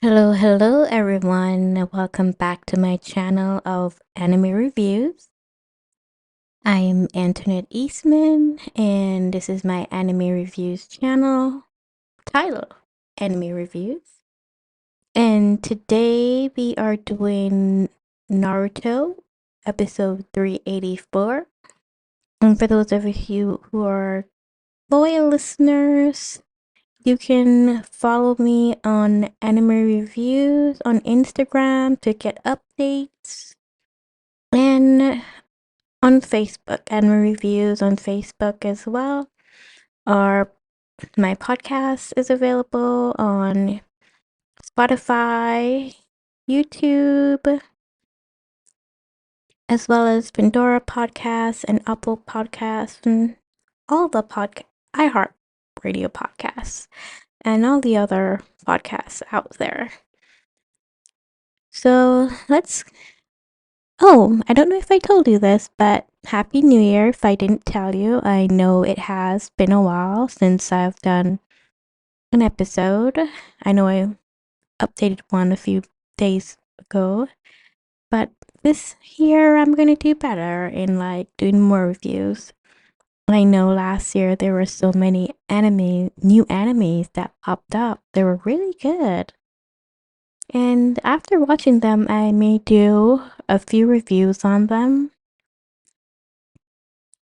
Hello everyone. Welcome back to my channel of anime reviews. I'm Antoinette Eastman, and this is my anime reviews channel titled Anime Reviews. And today we are doing Naruto, episode 384. And for those of you who are loyal listeners, you can follow me on anime reviews on Instagram to get updates and on Facebook, anime reviews on Facebook as well. Our my podcast is available on Spotify, YouTube, as well as Pandora Podcasts and Apple Podcasts and all the iHeart Radio podcasts and all the other podcasts out there. So I don't know if I told you this, but Happy New Year if I didn't tell you. I know it has been a while since I've done an episode. I know I updated one a few days ago, but this year I'm gonna do better in doing more reviews. I know last year there were so many new animes that popped up. They were really good. And after watching them, I may do a few reviews on them.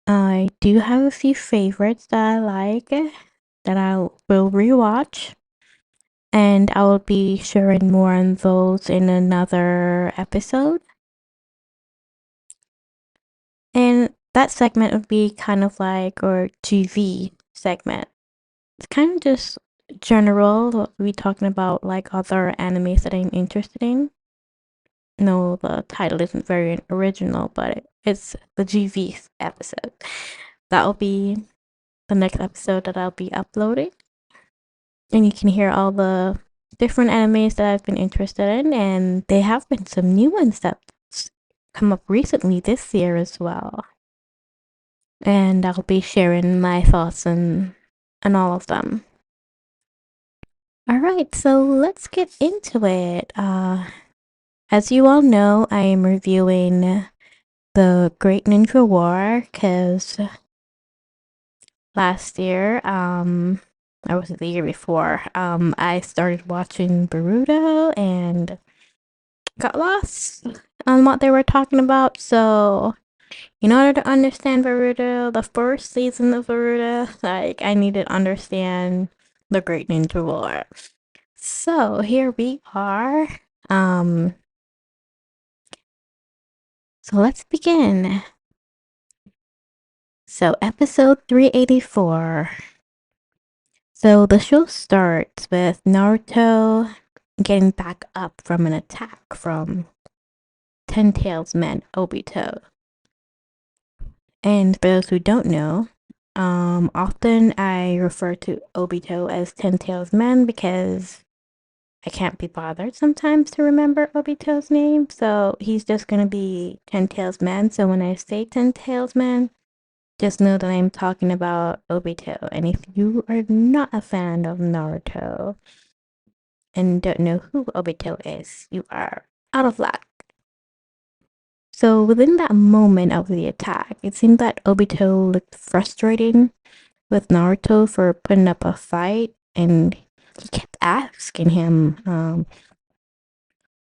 I do have a few favorites that I like that I will rewatch, and I will be sharing more on those in another episode. And that segment would be kind of or GV segment. It's kind of just general. We'll be talking about other animes that I'm interested in. No, the title isn't very original, but it's the GV episode. That'll be the next episode that I'll be uploading. And you can hear all the different animes that I've been interested in, and there have been some new ones that come up recently this year as well. And I'll be sharing my thoughts on all of them. All right, so let's get into it. As you all know, I am reviewing the Great Ninja War because last year, or was it the year before? I started watching Naruto and got lost on what they were talking about. So, in order to understand Naruto, the first season of Naruto, I needed to understand the Great Ninja War. So here we are. Um, so let's begin. So episode 384. So the show starts with Naruto getting back up from an attack from Ten Tails man Obito. And for those who don't know, often I refer to Obito as Ten Tails man because I can't be bothered sometimes to remember Obito's name, so he's just gonna be Ten Tails man. So when I say Ten Tails man, just know that I'm talking about Obito. And if you are not a fan of Naruto and don't know who Obito is, you are out of luck. So within that moment of the attack, it seemed that Obito looked frustrated with Naruto for putting up a fight, and he kept asking him,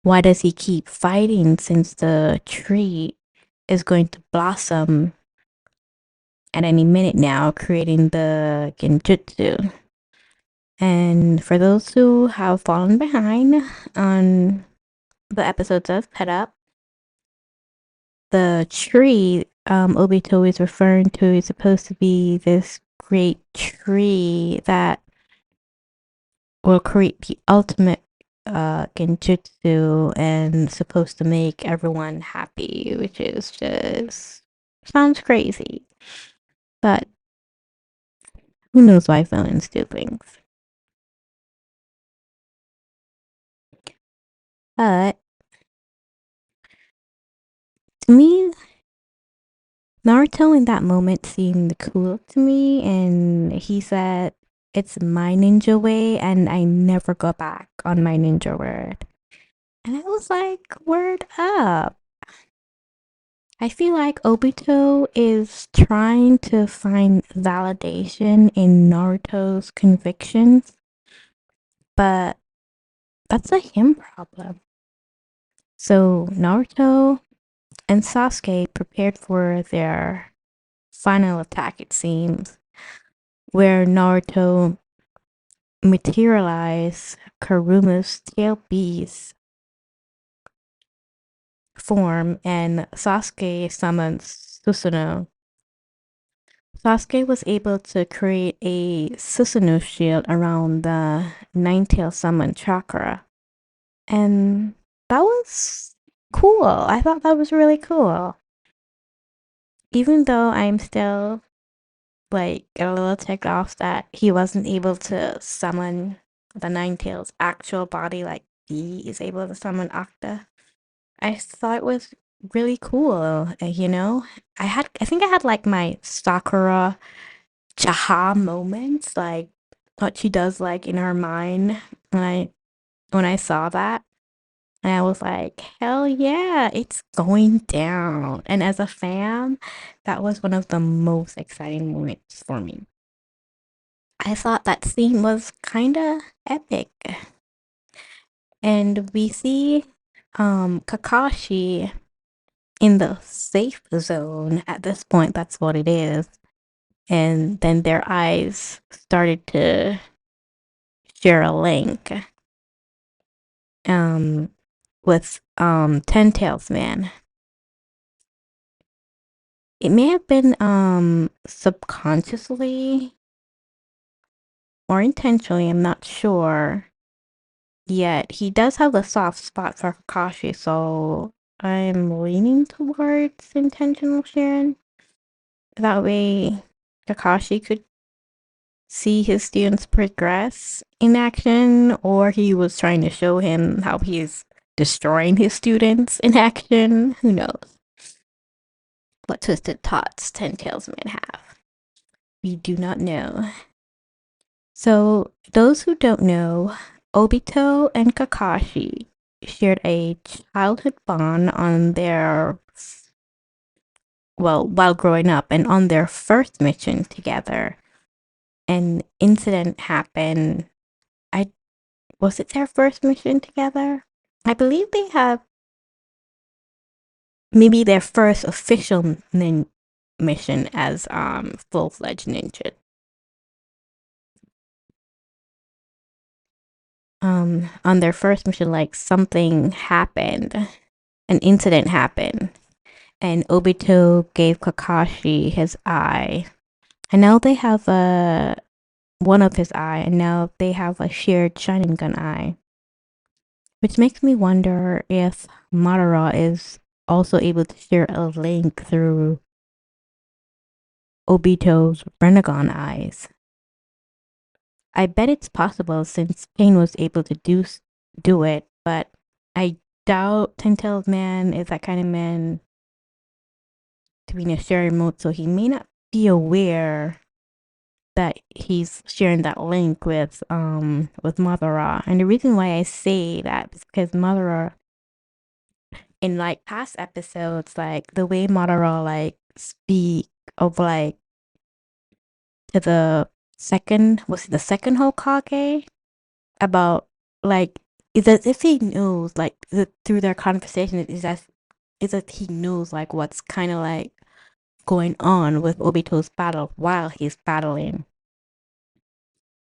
why does he keep fighting since the tree is going to blossom at any minute now, creating the genjutsu? And for those who have fallen behind on the episodes I've put up, the tree Obito is referring to is supposed to be this great tree that will create the ultimate genjutsu and supposed to make everyone happy, which is just sounds crazy. But who knows why villains do things. But to me, Naruto in that moment seemed cool to me, and he said it's my ninja way and I never go back on my ninja word. And I was like, word up. I feel like Obito is trying to find validation in Naruto's convictions, but that's a him problem. So Naruto and Sasuke prepared for their final attack, it seems, where Naruto materialized Karuma's tail beast form and Sasuke summons Susanoo. Sasuke was able to create a Susanoo shield around the Nine-Tail Summon chakra. And that was cool. I thought that was really cool. Even though I'm still like a little ticked off that he wasn't able to summon the Nine-Tails actual body like he is able to summon Octa. I thought it was really cool, you know? I think I had like my Sakura Jaha moments, like what she does like in her mind when I saw that. And I was like, hell yeah, it's going down. And as a fan, that was one of the most exciting moments for me. I thought that scene was kinda epic. And we see Kakashi in the safe zone. At this point, that's what it is. And then their eyes started to share a link um with Ten Tails Man. It may have been subconsciously or intentionally, I'm not sure. Yet he does have a soft spot for Kakashi, so I'm leaning towards intentional sharing. That way Kakashi could see his students progress in action, or he was trying to show him how he is destroying his students in action. Who knows what twisted thoughts Ten Tails might have? We do not know. So, those who don't know, Obito and Kakashi shared a childhood bond on their while growing up and on their first mission together. An incident happened. I Was it their first mission together? I believe they have maybe their first official mission as full-fledged ninja. On their first mission, like something happened, an incident happened, and Obito gave Kakashi his eye. And now they have one of his eye, and now they have a shared Sharingan eye. Which makes me wonder if Madara is also able to share a link through Obito's Renegon eyes. I bet it's possible since Pain was able to do it, but I doubt Ten Tails Man is that kind of man to be in a sharing mode, so he may not be aware that he's sharing that link with Madara. And the reason why I say that is because Madara in like past episodes, like the way Madara like speak of like to the second Hokage about like it's as if he knows like through their conversation it's as he knows like what's kind of like going on with Obito's battle while he's battling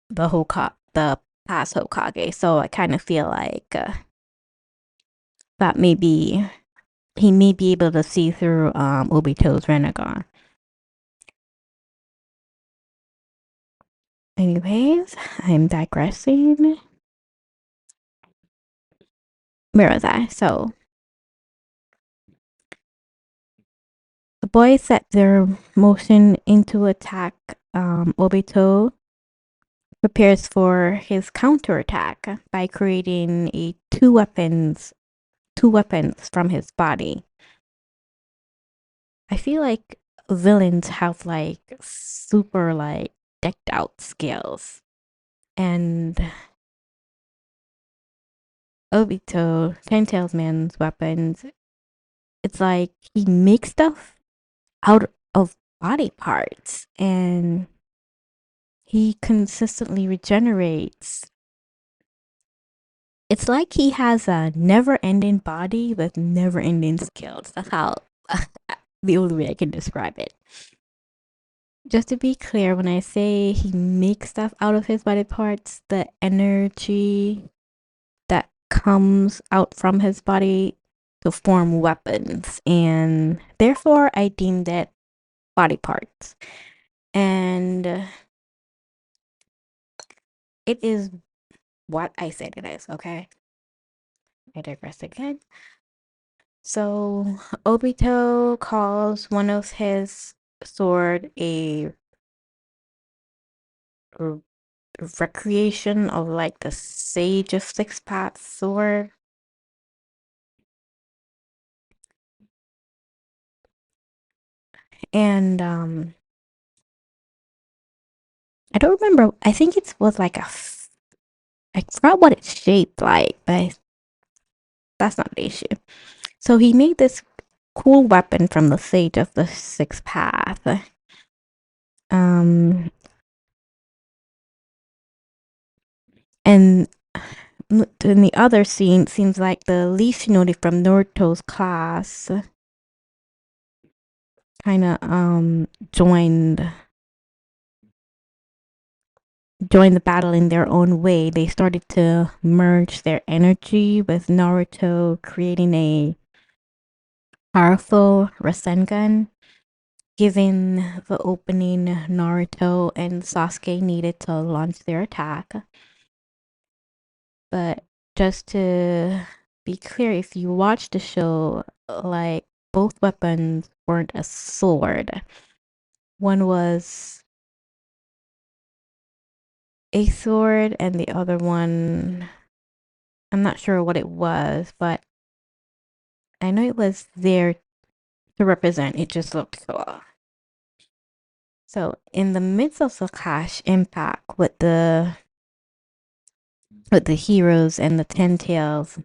the past Hokage. So I kind of feel like that maybe he may be able to see through Obito's Renegon. Anyways, I'm digressing. Where was I? So the boys set their motion into attack. Obito prepares for his counterattack by creating two weapons from his body. I feel like villains have like super like decked out skills. And Obito, Ten Tails Man's weapons, it's like he makes stuff out of body parts and he consistently regenerates. It's like he has a never ending body with never ending skills. That's how the only way I can describe it. Just to be clear, when I say he makes stuff out of his body parts, the energy that comes out from his body to form weapons, and therefore I deemed it body parts. And it is what I said it is, okay? I digress again. So Obito calls one of his sword a recreation of like the Sage of Six Paths sword. And I don't remember. I think it was like I forgot what it's shaped like, but that's not the issue. So he made this cool weapon from the Sage of the Six Path. Um, and in the other scene, seems like the leaf Shinori from Naruto's class kind of joined the battle in their own way. They started to merge their energy with Naruto, creating a powerful Rasengan, giving the opening Naruto and Sasuke needed to launch their attack. But just to be clear, if you watch the show, like both weapons weren't a sword. One was a sword, and the other one, I'm not sure what it was, but I know it was there to represent. It just looked cool. So, in the midst of the clash impact with the heroes and the Ten Tails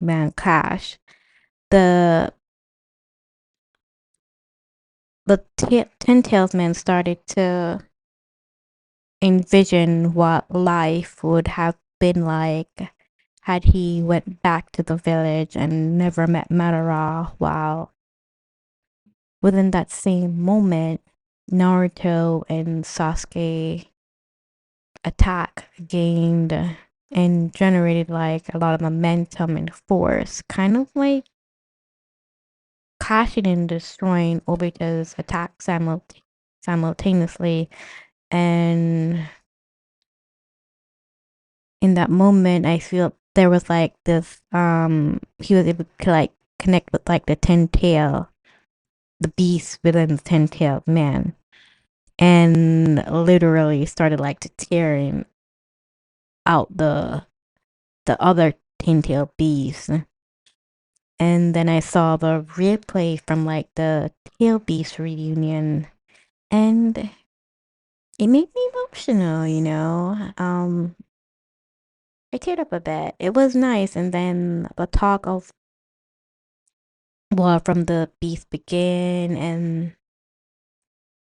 man clash, the Ten Tails man started to envision what life would have been like had he went back to the village and never met Madara, while within that same moment Naruto and Sasuke attack gained and generated like a lot of momentum and force, kind of like clashing and destroying Obito's attack simultaneously. And in that moment I feel there was like this he was able to like connect with like the ten tail, the beast within the ten tailed man, and literally started like to tearing out the other ten tailed beast. And then I saw the replay from like the tail beast reunion, and it made me emotional, you know. I teared up a bit. It was nice. And then the talk of well, from the beast begin, and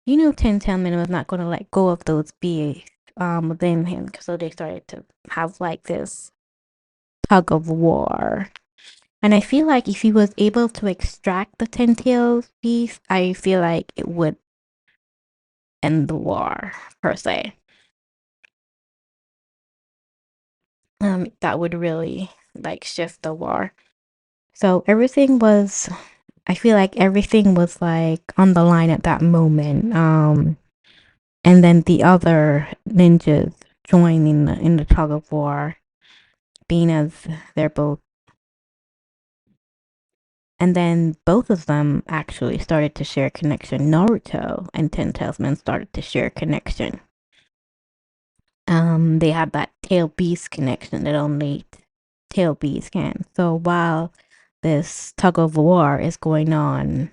you know, Tin Tailman was not going to let go of those beasts within him, so they started to have like this tug of war. And I feel like if he was able to extract the Ten Tails beast, I feel like it would end the war per se. That would really like shift the war. So everything was, I feel like everything was like on the line at that moment. And then the other ninjas joined in the tug of war, being as they're both. And then both of them actually started to share connection. Naruto and Ten Tailsman started to share connection. They had that tail beast connection that only tail beasts can. So while this tug of war is going on,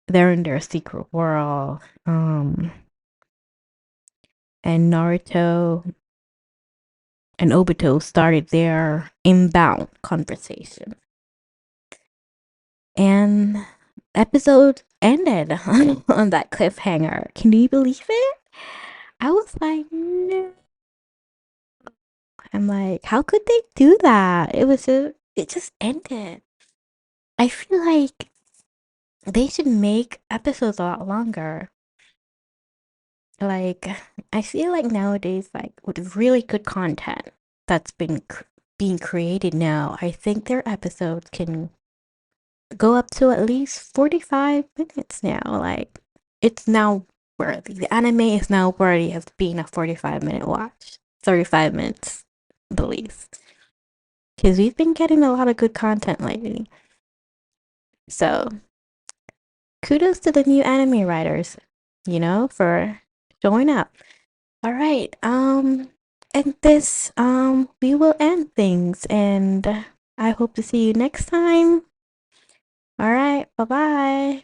they're in their secret world. And Naruto and Obito started their inbound conversation. And episode ended on that cliffhanger. Can you believe it? I was like, no. I'm like, how could they do that? It just ended. I feel like they should make episodes a lot longer. Like, I feel like nowadays, like with really good content that's being created now, I think their episodes can go up to at least 45 minutes now. Like, it's now worthy. The anime is now worthy of being a 45-minute watch. 35 minutes, the least. Because we've been getting a lot of good content lately. So, kudos to the new anime writers, for showing up. All right. And this, we will end things, and I hope to see you next time. All right. Bye bye.